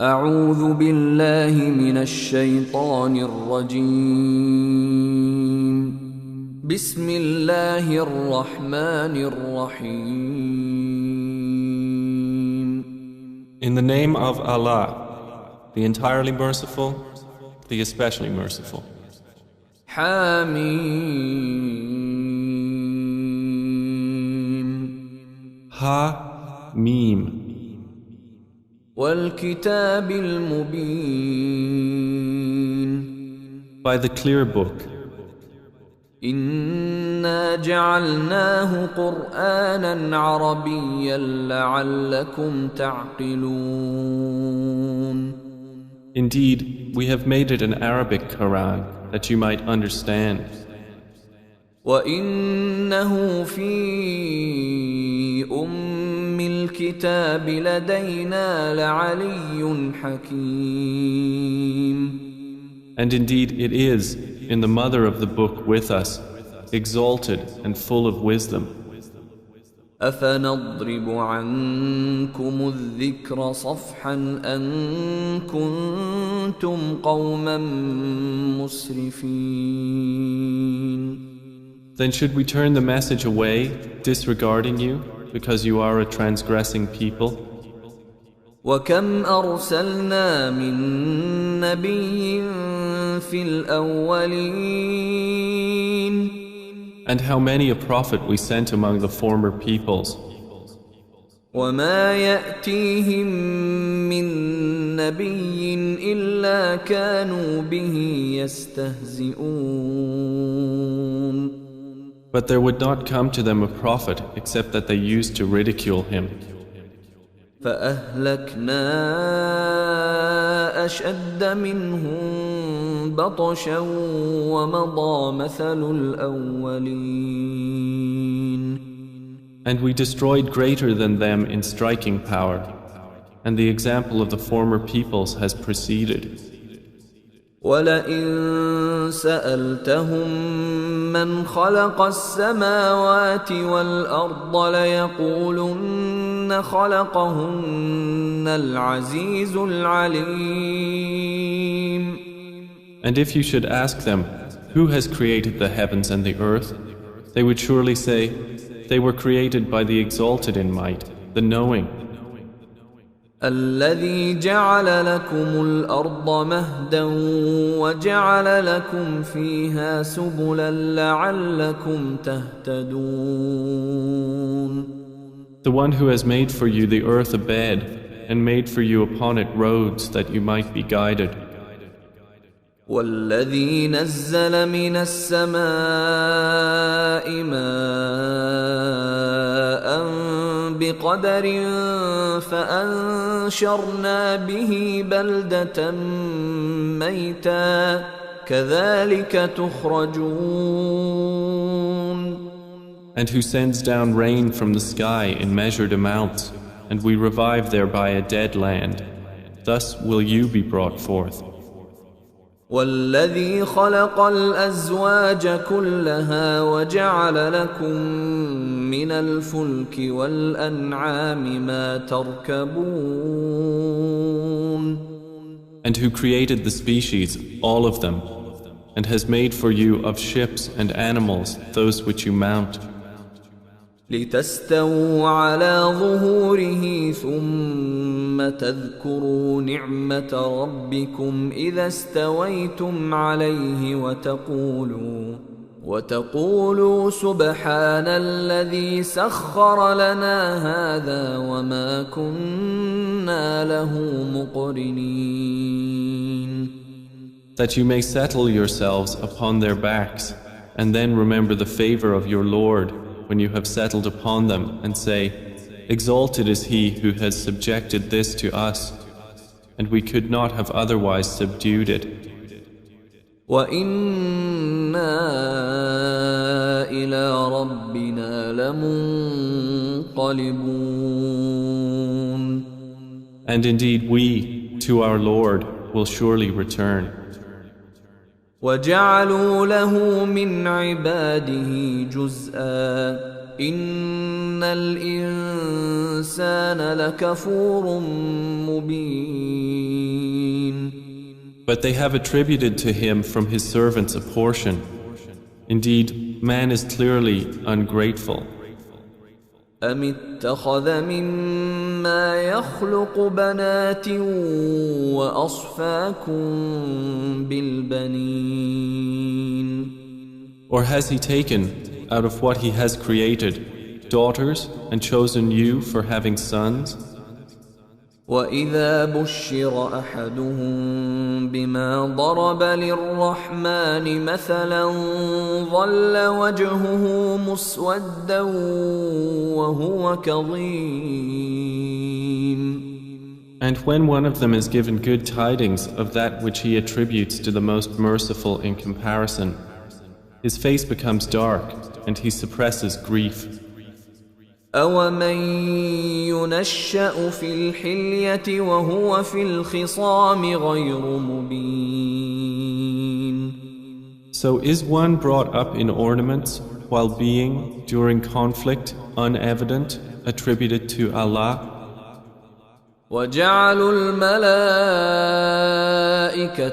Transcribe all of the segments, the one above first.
أعوذ بالله من الشيطان الرجيم. بسم الله الرحمن الرحيم. In the name of Allah, the entirely merciful, the especially merciful. حميم. Ha, Mim. والكتاب المبين. By the clear book. إنا جعلناه قرآنا عربيا لعلكم تعقلون. Indeed, we have made it an Arabic Quran that you might understand. وإنه في الكتاب لدينا لعلي حكيم. And indeed it is, in the mother of the book with us, exalted and full of wisdom. أفنضرب عنكم الذكر صفحا أن كنتم قوما مسرفين. Then should we turn the message away, disregarding you, because you are a transgressing people? وكم أرسلنا من نبي في الأولين. And how many a prophet we sent among the former peoples. وما يأتيهم من نبي إلا كانوا به يستهزئون. But there would not come to them a prophet except that they used to ridicule him. فأهلكنا أشد منهم بطشا ومضى مثل الأولين. And we destroyed greater than them in striking power, and the example of the former peoples has preceded. ولئن سألتهم من خلق السماوات والأرض ليقولن خلقهن العزيز العليم. And if you should ask them, who has created the heavens and the earth, they would surely say, they were created by the exalted in might, the knowing. الذي جعل لكم الأرض مهدا وجعل لكم فيها سبلا لعلكم تهتدون. The one who has made for you the earth a bed and made for you upon it roads that you might be guided. والذي نزل من السماء ماء بقدر فأنشرنا به بلدة ميتا كذلك تخرجون. And who sends down rain from the sky in measured amounts, and we revive thereby a dead land. Thus will you be brought forth. والذي خلق الأزواج كلها وجعل لكم من الفلك والأنعام ما تركبون. And who created the species, all of them, and has made for you of ships and animals those which you mount. لتستووا على ظهوره ثم تذكروا نعمة ربكم إذا استويتم عليه وتقولوا سبحان الذي سخر لنا هذا وما كنا له مقرنين. That you may settle yourselves upon their backs, and then remember the favor of your Lord when you have settled upon them, and say, exalted is he who has subjected this to us, and we could not have otherwise subdued it. وَإِنَّا إِلَى رَبِّنَا لَمُنقَلِبُونَ. And indeed we, to our Lord, will surely return. وجعلوا له من عباده جزءا إن الإنسان لكفور مبين. But they have attributed to him from his servants a portion. Indeed, man is clearly ungrateful. أم اتخذ مما يخلق بنات وأصفاكم بالبنين. Or has he taken, out of what he has created, daughters and chosen you for having sons? وإذا بشر أحدهم بما ضرب للرحمن مثلا ظل وجهه مسودا وهو كظيم. And when one of them is given good tidings of that which he attributes to the most merciful in comparison, his face becomes dark and he suppresses grief. أَوَمَن يُنَشَّأُ فِي الْحِلْيَةِ وَهُوَ فِي الْخِصَامِ غَيْرُ مُبِينٍ. So is one brought up in ornaments while being, during conflict, unevident, attributed to Allah? وَجَعَلُوا الْمَلَائِكَةَ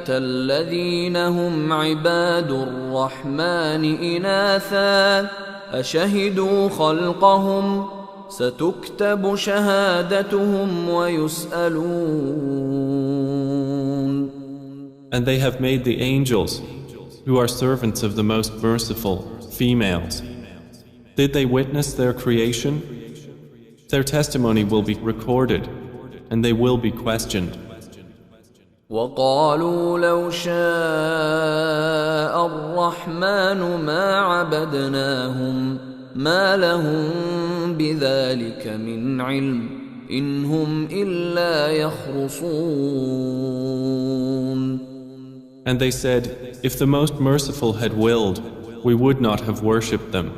الَّذِينَ هُمْ عِبَادُ الرَّحْمَنِ إِنَاثًا أشهدوا خلقهم ستكتب شهادتهم ويسألون. And they have made the angels, who are servants of the most merciful, females. Did they witness their creation? Their testimony will be recorded, and they will be questioned. وقالوا لو شاء الرحمن ما عبدناهم ما لهم بذلك من علم إن هم إلا يخرصون. And they said, if the most merciful had willed, we would not have worshipped them.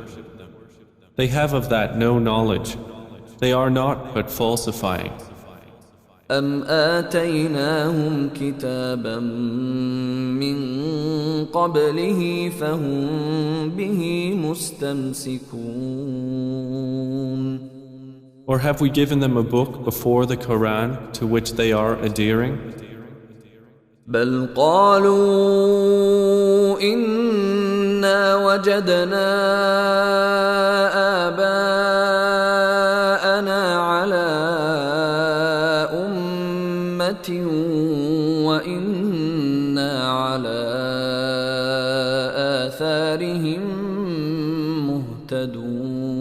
They have of that no knowledge. They are not but falsifying. أم آتيناهم كتابا من قبله فهم به مستمسكون. Or have we given them a book before the Quran to which they are adhering? بل قالوا إنا وجدنا آباءنا على وإنا على آثارهم مهتدون.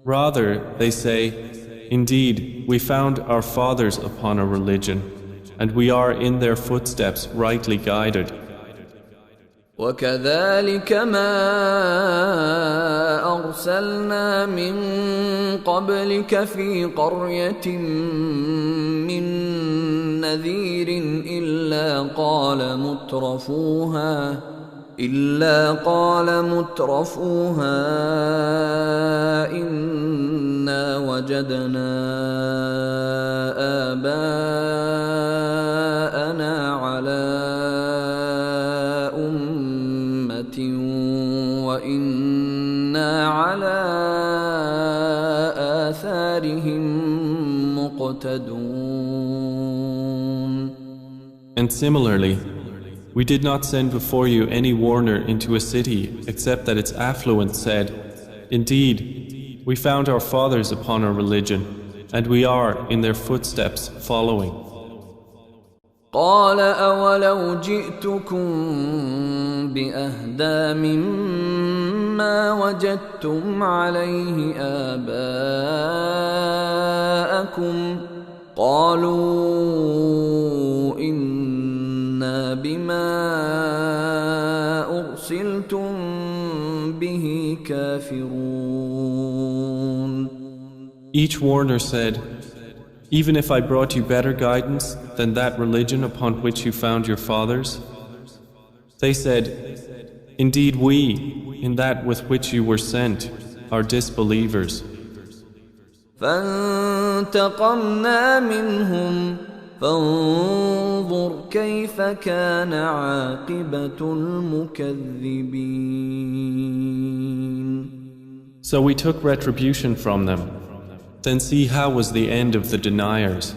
Rather, they say, indeed, we found our fathers upon a religion, and we are in their footsteps rightly guided. وكذلك ما أرسلنا من قبلك في قرية من نذير إلا قال مترفوها إنا وجدنا آباءنا على وإنا على آثارهم مقتدون. And similarly, we did not send before you any warner into a city except that its affluent said, indeed, we found our fathers upon our religion, and we are in their footsteps following. قال أولو جئتكم بأهدى مما وجدتم عليه آباءكم قالوا إنا بما أرسلتم به كافرون. Each warner said, even if I brought you better guidance than that religion upon which you found your fathers? They said, indeed we, in that with which you were sent, are disbelievers. فانتقمنا منهم فانظر كيف كان عاقبة المكذبين. So we took retribution from them. Then see how was the end of the deniers.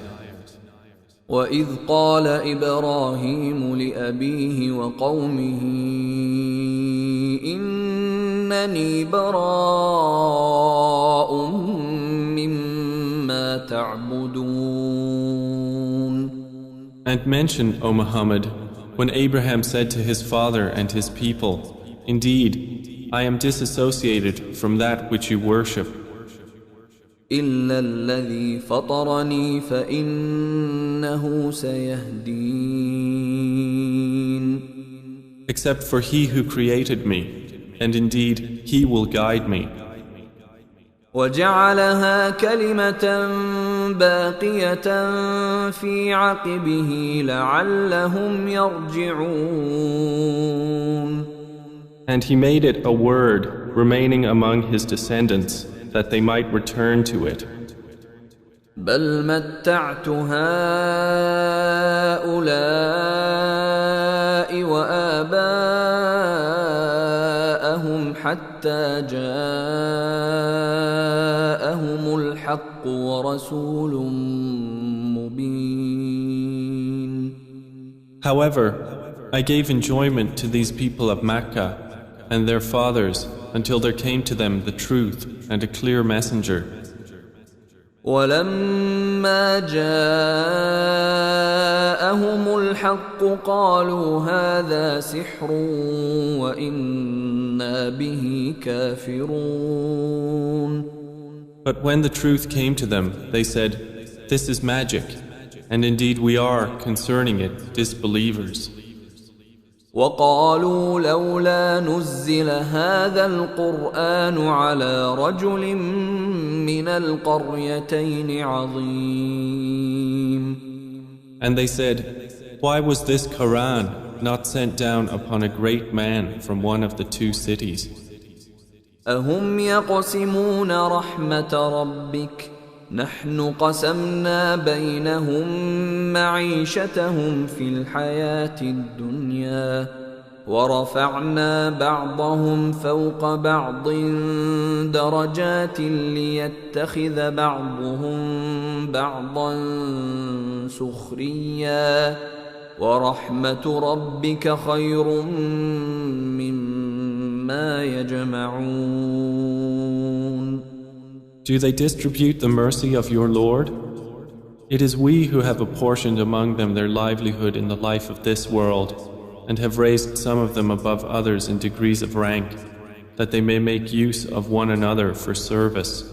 وإذ قال إبراهيم لأبيه وقومه إنني براء مما تعبدون. And mention, O Muhammad, when Abraham said to his father and his people, indeed, I am disassociated from that which you worship. إلا الذي فطرني فإنه سيهدين. Except for he who created me, and indeed he will guide me. وجعلها كلمة باقية في عقبه لعلهم يرجعون. And he made it a word remaining among his descendants, that they might return to it. بل متعت هؤلاء وآباءهم حتى جاءهم الحق ورسول مبين. However, I gave enjoyment to these people of Mecca and their fathers until there came to them the truth and a clear messenger. ولما جاءهم الحق قالوا هذا سحر وإنا به كافرون. But when the truth came to them, they said, this is magic, and indeed we are, concerning it, disbelievers. وقالوا لولا نزل هذا القرآن على رجل من القريتين عظيم. And they said, why was this Quran not sent down upon a great man from one of the two cities? أهم يقسمون رحمة ربك نحن قسمنا بينهم معيشتهم في الحياة الدنيا ورفعنا بعضهم فوق بعض درجات ليتخذ بعضهم بعضا سخريا ورحمة ربك خير مما يجمعون. Do they distribute the mercy of your Lord? It is we who have apportioned among them their livelihood in the life of this world, and have raised some of them above others in degrees of rank, that they may make use of one another for service.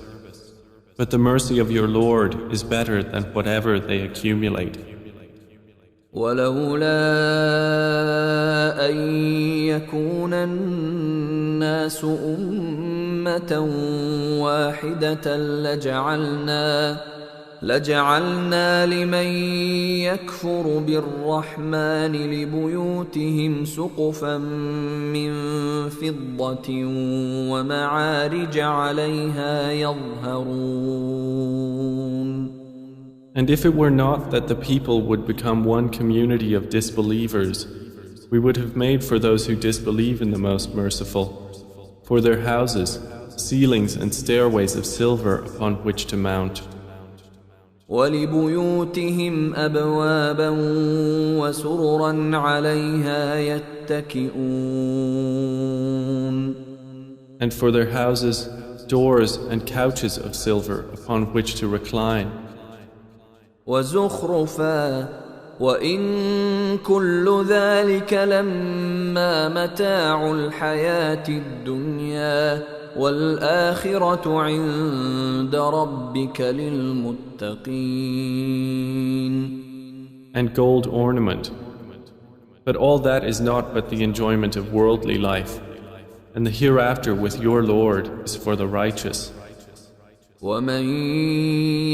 But the mercy of your Lord is better than whatever they accumulate. ولولا أن يكون الناس أمة واحدة لجعلنا لمن يكفر بالرحمن لبيوتهم سقفا من فضة ومعارج عليها يظهرون. And if it were not that the people would become one community of disbelievers, we would have made for those who disbelieve in the Most Merciful, for their houses, ceilings and stairways of silver upon which to mount. وَلِبُيُوتِهِمْ أَبْوَابًا وَسُرُرًا عَلَيْهَا يَتَّكِئُونَ. And for their houses, doors and couches of silver upon which to recline. وَزُخْرُفًا وَإِن كُلُّ ذَلِكَ لَمَّا مَتَاعُ الْحَيَاةِ الدُّنْيَا وَالْآخِرَةُ عِندَ رَبِّكَ لِلْمُتَّقِينَ. And gold ornament. But all that is not but the enjoyment of worldly life, and the hereafter with your Lord is for the righteous. وَمَن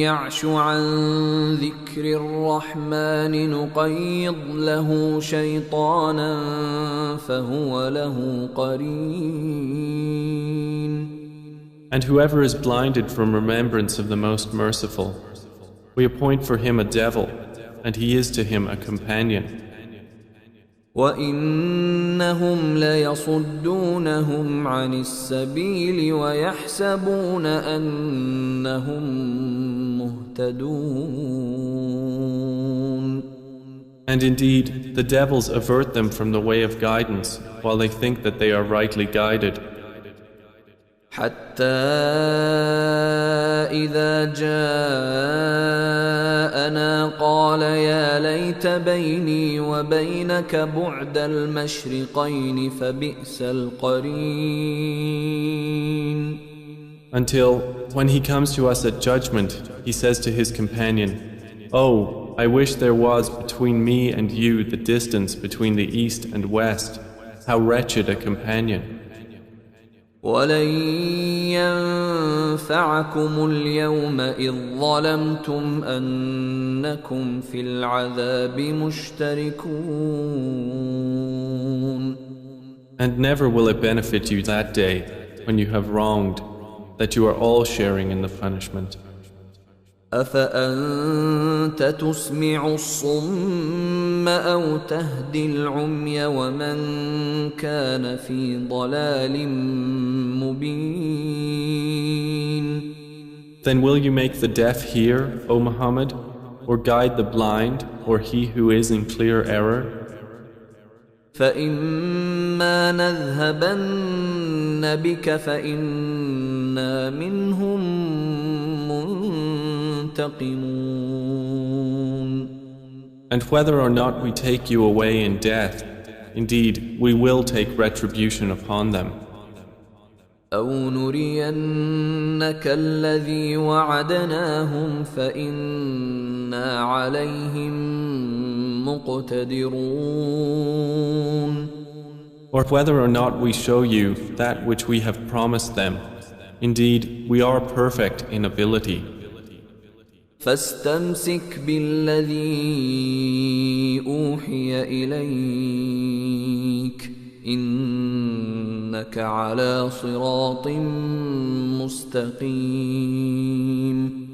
يَعْشُ عَن ذِكْرِ الرَّحْمَنِ نُقَيِّضْ لَهُ شَيْطَانًا فَهُوَ لَهُ قَرِينٌ. And whoever is blinded from remembrance of the Most Merciful, we appoint for him a devil, and he is to him a companion. وَإِنَّهُمْ لَيَصُدُّونَهُمْ عَنِ السَّبِيلِ وَيَحْسَبُونَ أَنَّهُمْ مُهْتَدُونَ. And indeed, the devils avert them from the way of guidance, while they think that they are rightly guided. حتى إذا جاءنا قال يا ليت بيني وبينك بعد المشرقين فبئس القرين. Until, when he comes to us at judgment, he says to his companion, "Oh, I wish there was between me and you the distance between the east and west. How wretched a companion." ولن ينفعكم اليوم إذ ظلمتم أنكم في العذاب مشتركون. And never will it benefit you that day, when you have wronged, that you are all sharing in the punishment. أفأنت تسمع الصم أو تهدي العمي ومن كان في ضلال مبين. Then will you make the deaf hear, O Muhammad, or guide the blind, or he who is in clear error? فإما نذهبن بك فإنا منهم منتقمون. And whether or not we take you away in death, indeed we will take retribution upon them. أو نرينك الذي وعدناهم فإنا عليهم مقتدرون. Or whether or not we show you that which we have promised them, indeed we are perfect in ability. فاستمسك بالذي أوحي إليك إنك على صراط مستقيم.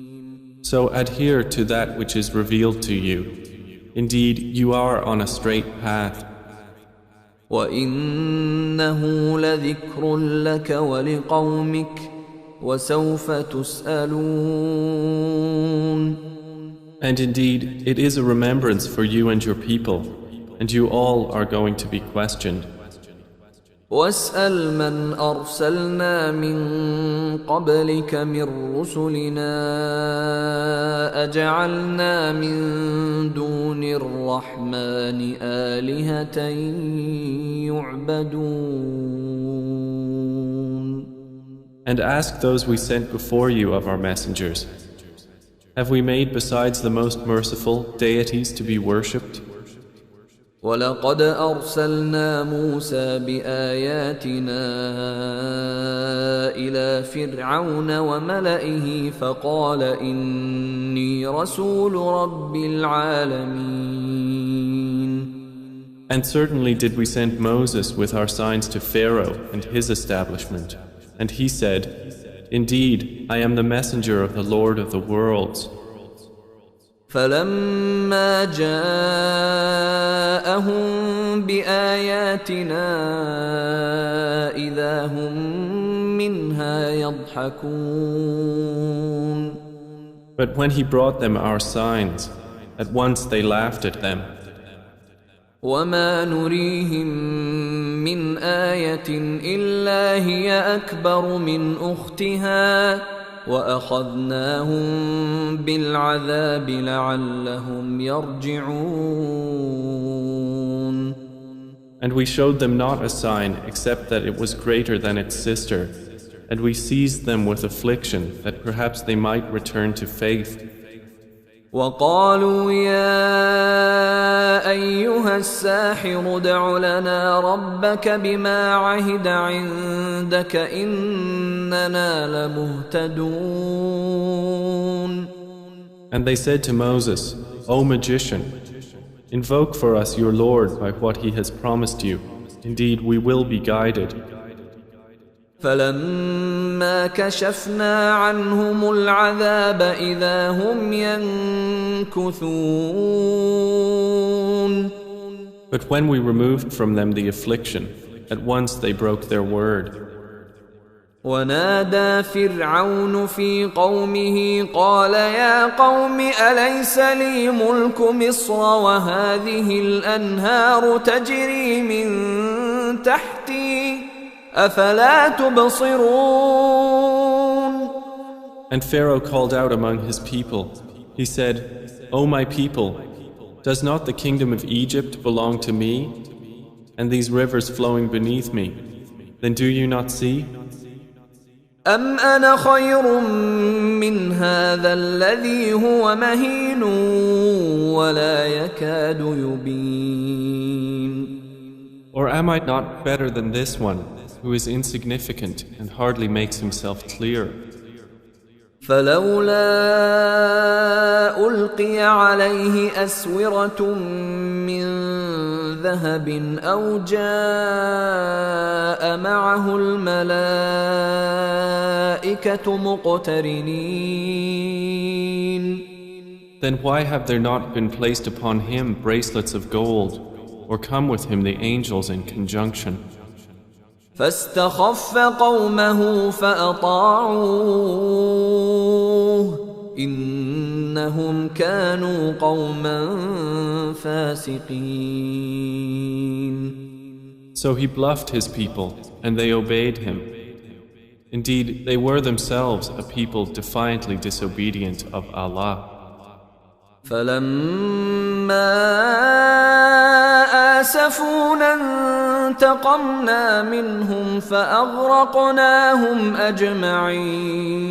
So adhere to that which is revealed to you. Indeed, you are on a straight path. وإنه لذكر لك ولقومك وسوف تسألون. And indeed, it is a remembrance for you and your people, and you all are going to be questioned. واسأل من أرسلنا من قبلك من رسلنا أجعلنا من دون الرحمن آلهة يعبدون. And ask those we sent before you of our messengers, have we made besides the most merciful deities to be worshipped? ولقد أرسلنا موسى بآياتنا إلى فرعون وملئه فقال إني رسول رب العالمين. And certainly did we send Moses with our signs to Pharaoh and his establishment, and he said, "Indeed, I am the messenger of the Lord of the worlds." فلما جاءهم بآياتنا إذا هم منها يضحكون. But when he brought them our signs, at once they laughed at them. وما نريهم من آية إلا هي أكبر من أختها وأخذناهم بالعذاب لعلهم يرجعون. And we showed them not a sign except that it was greater than its sister, and we seized them with affliction that perhaps they might return to faith. وقالوا يا أيها الساحر ادع لنا ربك بما عهد عندك إننا لمهتدون. And they said to Moses, "O magician, invoke for us your Lord by what he has promised you. Indeed, we will be guided." فلما كشفنا عنهم العذاب إذا هم ينكثون. But when we removed from them the affliction, at once they broke their word. ونادى فرعون في قومه قال يا قوم أليس لي ملك مصر وهذه الأنهار تجري من تحتي أفلا تبصرون. And Pharaoh called out among his people. He said, O my people, does not the kingdom of Egypt belong to me, and these rivers flowing beneath me? Then do you not see? أم أنا خير من هذا الذي هو مهين ولا يكاد يبين. Or am I not better than this one, who is insignificant and hardly makes himself clear? فلولا ألقي عليه أسورة من ذهب أو جاء معه الملائكة مقترنين. Then why have there not been placed upon him bracelets of gold, or come with him the angels in conjunction? فاستخف قومه فأطاعوه إنهم كانوا قوما فاسقين. So he bluffed his people, and they obeyed him. Indeed, they were themselves a people defiantly disobedient of Allah. فلما آسفونا انتقمنا منهم فأغرقناهم أجمعين.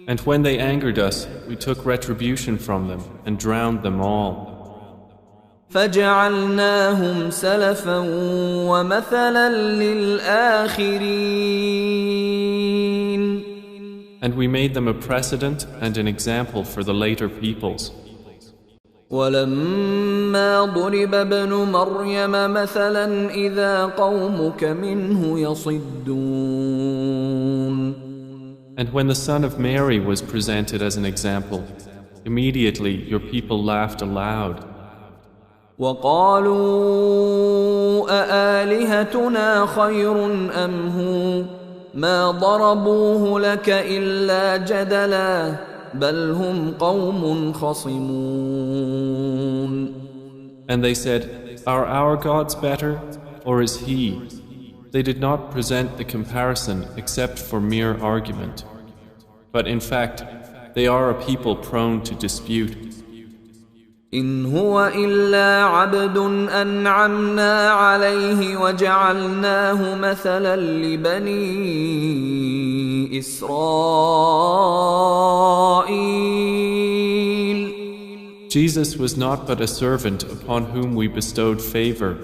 And when they angered us, we took retribution from them and drowned them all. فجعلناهم سلفا ومثلا للآخرين. And we made them a precedent and an example for the later peoples. ولما ضرب ابن مريم مثلا إذا قومك منه يصدون. And when the son of Mary was presented as an example, immediately your people laughed aloud. وقالوا أآلهتنا خير أم هو ما ضربوه لك إلا جدلا بل هم قوم خصمون. And they said, Are our gods better, or is he? They did not present the comparison except for mere argument. But in fact, they are a people prone to dispute. إن هو إلا عبد أنعمنا عليه وجعلناه مثلا لبني إسرائيل. Jesus was not but a servant upon whom we bestowed favor,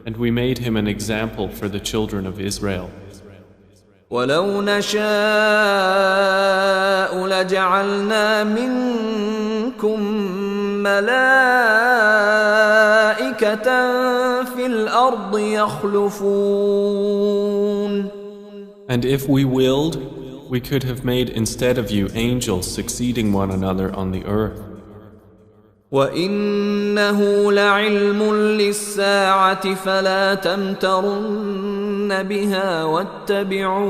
and we made him an example for the children of Israel. ولو نشاء لجعلنا منكم ملائكة في الأرض يخلفون. And if we willed, we could have made instead of you angels succeeding one another on the earth. وإنه لعلم للساعة فلا تمترن بها واتبعون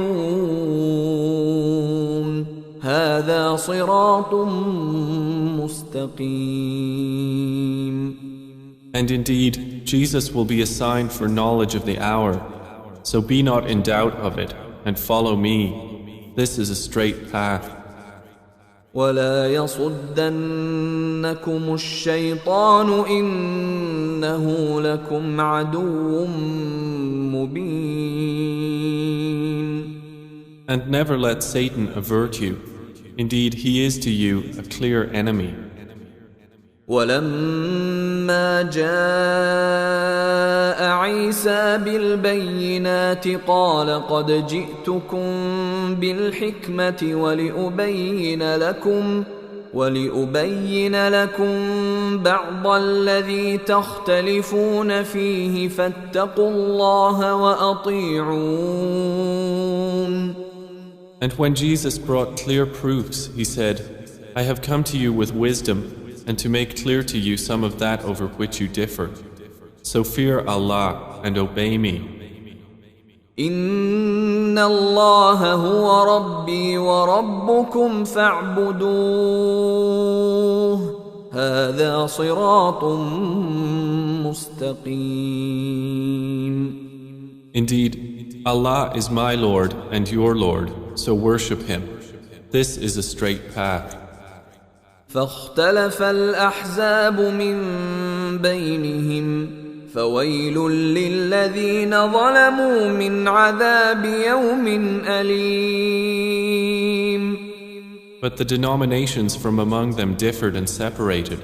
هذا صراط مستقيم. And indeed, Jesus will be a sign for knowledge of the hour, so be not in doubt of it, and follow me. This is a straight path. ولا يصدنكم الشيطان إنه لكم عدو مبين. And never let Satan avert you. Indeed, he is to you a clear enemy. ولما جاء عيسى بالبينات قال قد جئتكم بالحكمة ولأبين لكم بعض الذي تختلفون فيه فاتقوا الله وأطيعون. And when Jesus brought clear proofs, he said, I have come to you with wisdom and to make clear to you some of that over which you differ. So fear Allah and obey me. إن الله هو ربي وربكم فاعبدوه هذا صراط مستقيم. Indeed, Allah is my Lord and your Lord, so worship Him. This is a straight path. فاختلف الأحزاب من بينهم فويل للذين ظلموا من عذاب يوم أليم. But the denominations from among them differed and separated.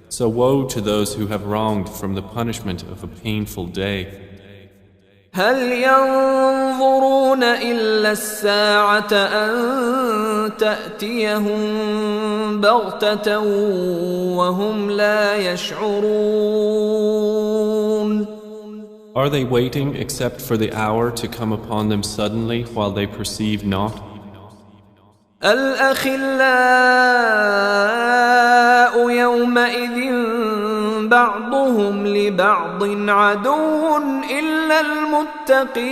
So woe to those who have wronged from the punishment of a painful day. هل ينظرون إلا الساعة أن تأتيهم بغتة وهم لا يشعرون. Are they waiting except for the hour to come upon them suddenly while they perceive not? الأخلاء يومئذ بعضهم لبعض عدو إلا المتقين.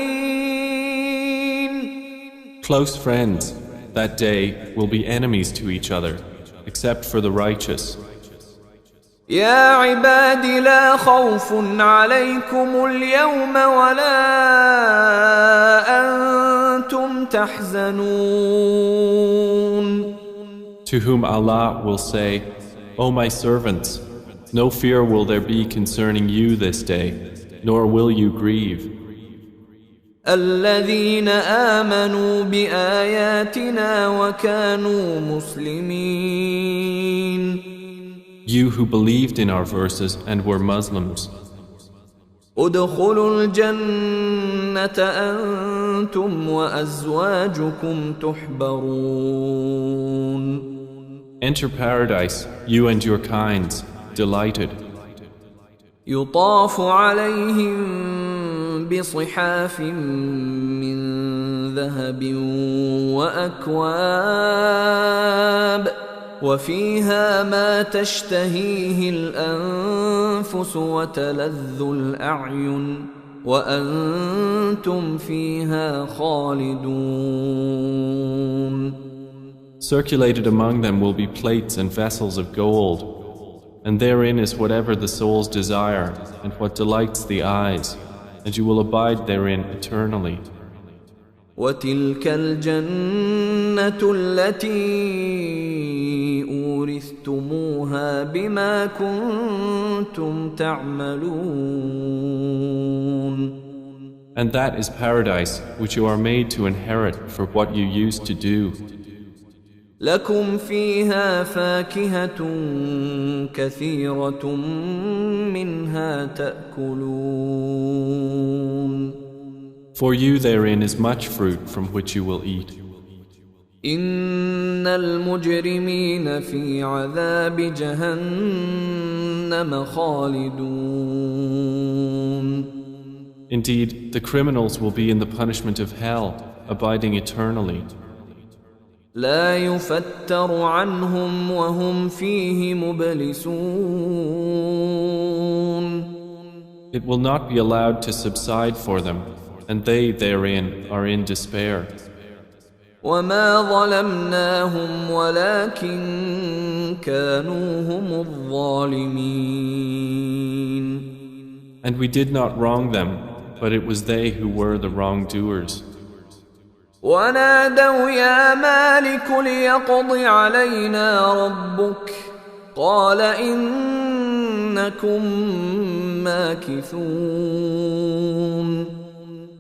Close friends that day will be enemies to each other, except for the righteous. يا عباد لا خوف عليكم اليوم ولا أنتم تحزنون. To whom Allah will say, O my servants, no fear will there be concerning you this day, nor will you grieve. الذين آمنوا بآياتنا وكانوا مسلمين. You who believed in our verses and were Muslims. ادخلوا الجنة أنتم وأزواجكم تحبرون. Enter paradise, you and your kinds, delighted. يطاف عليهم بصحاف من ذهب وأكواب وفيها ما تشتهيه الأنفس وتلذ الأعين وأنتم فيها خالدون. Circulated among them will be plates and vessels of gold, and therein is whatever the souls desire and what delights the eyes, and you will abide therein eternally. وتلك الجنة التي أورثتموها بما كنتم تعملون. And that is paradise which you are made to inherit for what you used to do. لكم فيها فاكهة كثيرة منها تأكلون. For you therein is much fruit from which you will eat. إن المجرمين في عذاب جهنم خالدون. Indeed, the criminals will be in the punishment of hell, abiding eternally. لا يفتر عنهم وهم فيه مبلسون. It will not be allowed to subside for them, and they therein are in despair. وما ظلمناهم ولكن كانوا هم الظالمين. And we did not wrong them, but it was they who were the wrongdoers. ونادوا يا مالك ليقض علينا ربك قال إنكم ماكثون.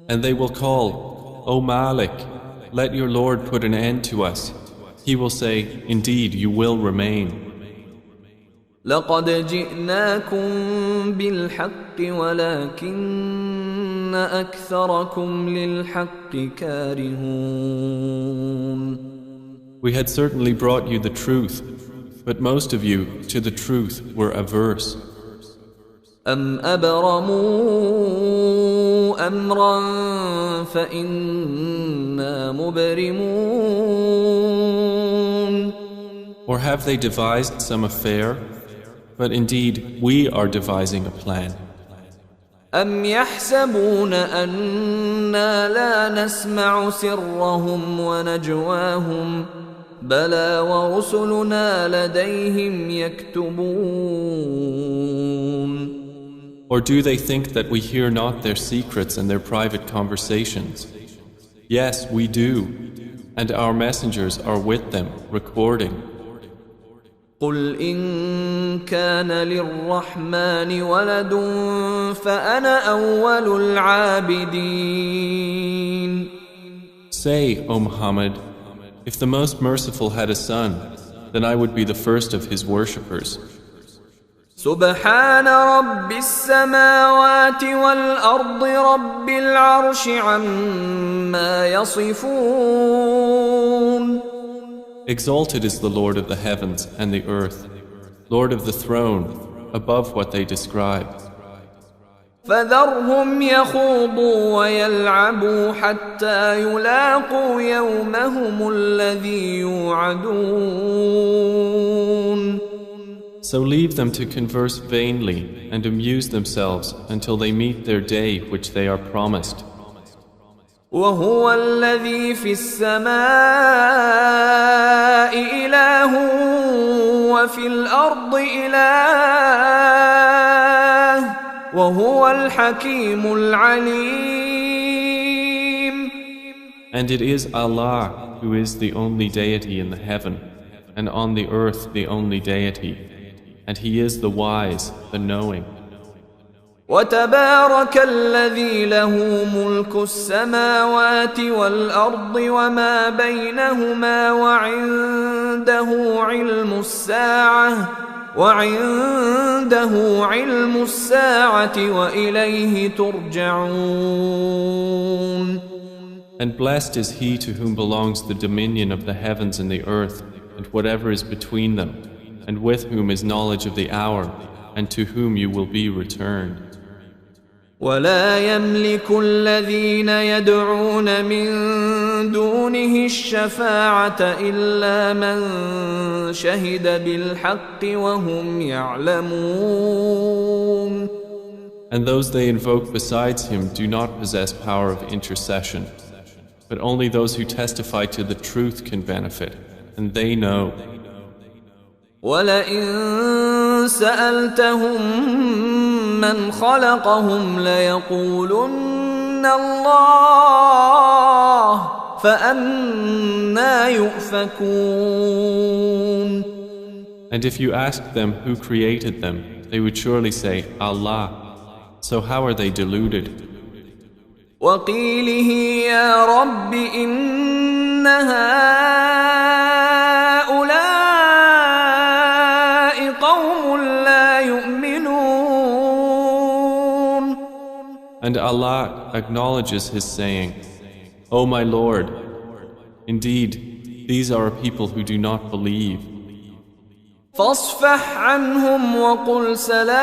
And they will call, O Malik, let your Lord put an end to us. He will say, indeed, you will remain. لقد جئناكم بالحق ولكن أكثركم للحق كارهون. We had certainly brought you the truth, But most of you, to the truth, were averse. أم أبرموا أمرا فإنا مبرمون Or have they devised some affair? But indeed, we are devising a plan. أم يحسبون أنا لا نسمع سرهم ونجواهم بلى ورسلنا لديهم يكتبون Or do they think that we hear not their secrets and their private conversations? Yes, we do, and our messengers are with them, recording. قل إن كان للرحمن ولد فأنا أول العابدين. Say, O Muhammad, if the Most Merciful had a son, then I would be the first of his worshippers. سبحان رب السماوات والأرض رب العرش عما يصفون. Exalted is the Lord of the heavens and the earth, Lord of the throne, above what they describe. فذرهم يخوضوا ويلعبوا حتى يلاقوا يومهم الذي يوعدون. So leave them to converse vainly and amuse themselves until they meet their day which they are promised. وهو الذي في السماء إله وفي الأرض إله وهو الحكيم العليم. And it is Allah who is the only deity in the heaven and on the earth the only deity, and He is the wise, the knowing. وتبارك الذي له ملك السماوات والأرض وما بينهما وعنده علم الساعة وإليه ترجعون. And blessed is he to whom belongs the dominion of the heavens and the earth and whatever is between them, and with whom is knowledge of the hour, and to whom you will be returned. ولا يملك الذين يدعون من دونه الشفاعة إلا من شهد بالحق وهم يعلمون. And those they invoke besides him do not possess power of intercession, but only those who testify to the truth can benefit, and they know. وَلَئِن سَأَلْتَهُم مَّنْ خَلَقَهُمْ لَيَقُولُنَّ اللَّهُ فَأَنَّىٰ يُؤْفَكُونَ. And if you asked them who created them, they would surely say, Allah. So how are they deluded? وَقِيلِهِ يَا رَبِّ إِنَّ هَٰؤُلَاءِ قَوْمٌ لَّا يُؤْمِنُونَ. And Allah acknowledges His saying, O my Lord, indeed, these are a people who do not believe. فاصفح عنهم وقل سلام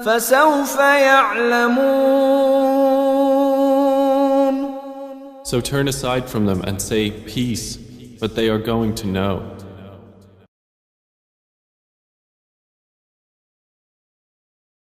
فسوف يعلمون. So turn aside from them and say peace, but they are going to know.